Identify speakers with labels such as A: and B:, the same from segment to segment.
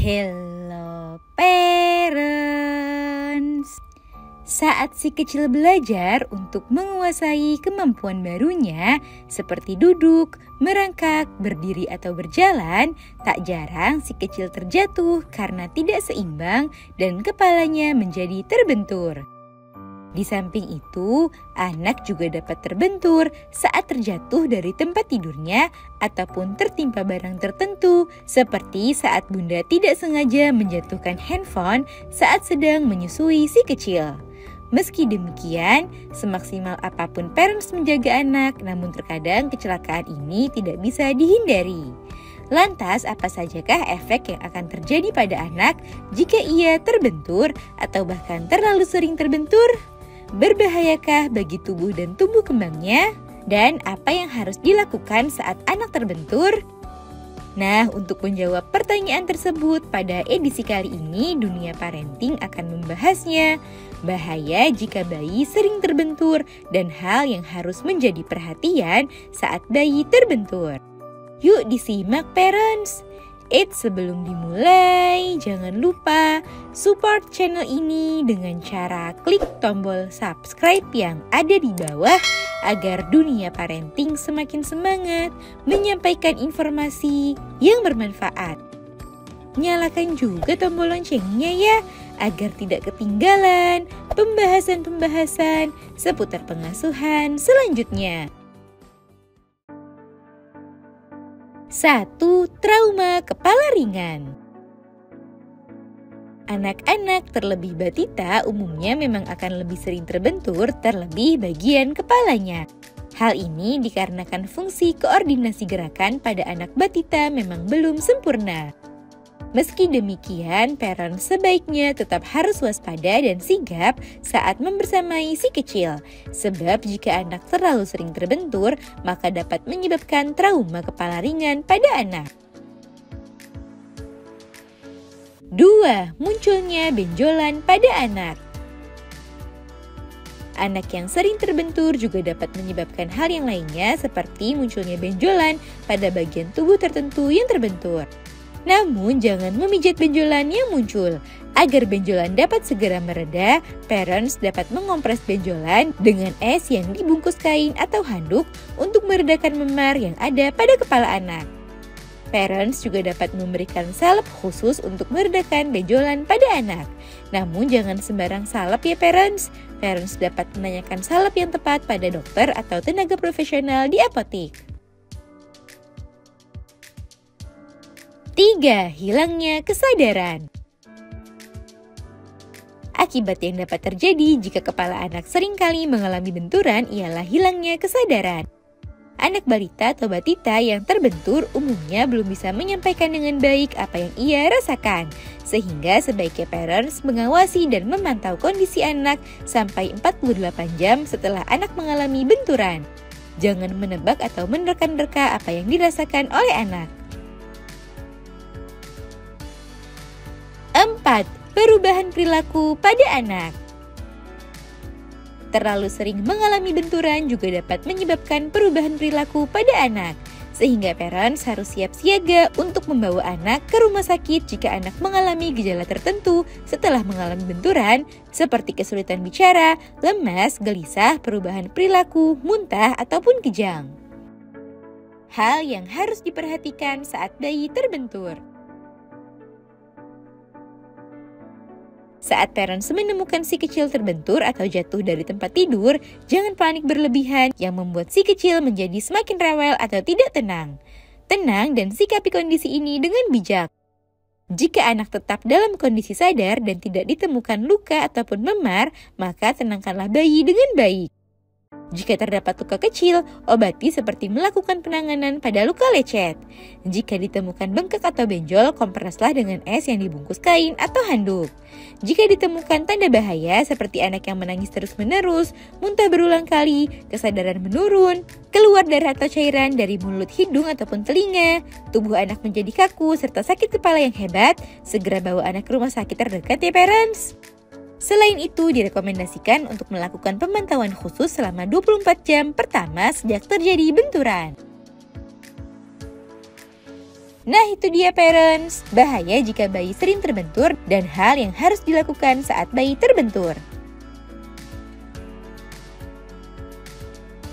A: Hello parents. Saat si kecil belajar untuk menguasai kemampuan barunya seperti duduk, merangkak, berdiri atau berjalan, tak jarang si kecil terjatuh karena tidak seimbang dan kepalanya menjadi terbentur. Di samping itu, anak juga dapat terbentur saat terjatuh dari tempat tidurnya ataupun tertimpa barang tertentu, seperti saat bunda tidak sengaja menjatuhkan handphone saat sedang menyusui si kecil. Meski demikian, semaksimal apapun parents menjaga anak, namun terkadang kecelakaan ini tidak bisa dihindari. Lantas, apa sajakah efek yang akan terjadi pada anak jika ia terbentur atau bahkan terlalu sering terbentur? Berbahayakah bagi tubuh dan tumbuh kembangnya? Dan apa yang harus dilakukan saat anak terbentur? Nah, untuk menjawab pertanyaan tersebut, pada edisi kali ini Dunia Parenting akan membahasnya. Bahaya jika bayi sering terbentur dan hal yang harus menjadi perhatian saat bayi terbentur. Yuk disimak parents! Sebelum dimulai, jangan lupa support channel ini dengan cara klik tombol subscribe yang ada di bawah agar Dunia Parenting semakin semangat menyampaikan informasi yang bermanfaat. Nyalakan juga tombol loncengnya ya, agar tidak ketinggalan pembahasan-pembahasan seputar pengasuhan selanjutnya. 1. Trauma kepala ringan. Anak-anak terlebih batita umumnya memang akan lebih sering terbentur terlebih bagian kepalanya. Hal ini dikarenakan fungsi koordinasi gerakan pada anak batita memang belum sempurna. Meski demikian, parents sebaiknya tetap harus waspada dan sigap saat membersamai si kecil. Sebab jika anak terlalu sering terbentur, maka dapat menyebabkan trauma kepala ringan pada anak. 2. Munculnya benjolan pada anak. Anak yang sering terbentur juga dapat menyebabkan hal yang lainnya seperti munculnya benjolan pada bagian tubuh tertentu yang terbentur. Namun jangan memijat benjolan yang muncul. Agar benjolan dapat segera mereda, parents dapat mengompres benjolan dengan es yang dibungkus kain atau handuk untuk meredakan memar yang ada pada kepala anak. Parents juga dapat memberikan salep khusus untuk meredakan benjolan pada anak. Namun jangan sembarang salep ya parents. Parents dapat menanyakan salep yang tepat pada dokter atau tenaga profesional di apotik. 3. Hilangnya kesadaran. Akibat yang dapat terjadi jika kepala anak seringkali mengalami benturan ialah hilangnya kesadaran. Anak balita atau batita yang terbentur umumnya belum bisa menyampaikan dengan baik apa yang ia rasakan, sehingga sebaiknya parents mengawasi dan memantau kondisi anak sampai 48 jam setelah anak mengalami benturan. Jangan menebak atau menerka-nerka apa yang dirasakan oleh anak. 4. Perubahan perilaku pada anak. Terlalu sering mengalami benturan juga dapat menyebabkan perubahan perilaku pada anak, sehingga parents harus siap siaga untuk membawa anak ke rumah sakit jika anak mengalami gejala tertentu setelah mengalami benturan, seperti kesulitan bicara, lemas, gelisah, perubahan perilaku, muntah, ataupun kejang. Hal yang harus diperhatikan saat bayi terbentur. Saat parents menemukan si kecil terbentur atau jatuh dari tempat tidur, jangan panik berlebihan yang membuat si kecil menjadi semakin rewel atau tidak tenang. Tenang dan sikapi kondisi ini dengan bijak. Jika anak tetap dalam kondisi sadar dan tidak ditemukan luka ataupun memar, maka tenangkanlah bayi dengan baik. Jika terdapat luka kecil, obati seperti melakukan penanganan pada luka lecet. Jika ditemukan bengkak atau benjol, kompreslah dengan es yang dibungkus kain atau handuk. Jika ditemukan tanda bahaya seperti anak yang menangis terus-menerus, muntah berulang kali, kesadaran menurun, keluar darah atau cairan dari mulut, hidung ataupun telinga, tubuh anak menjadi kaku, serta sakit kepala yang hebat, segera bawa anak ke rumah sakit terdekat ya parents. Selain itu, direkomendasikan untuk melakukan pemantauan khusus selama 24 jam pertama sejak terjadi benturan. Nah itu dia parents, bahaya jika bayi sering terbentur dan hal yang harus dilakukan saat bayi terbentur.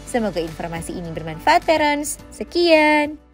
A: Semoga informasi ini bermanfaat parents. Sekian.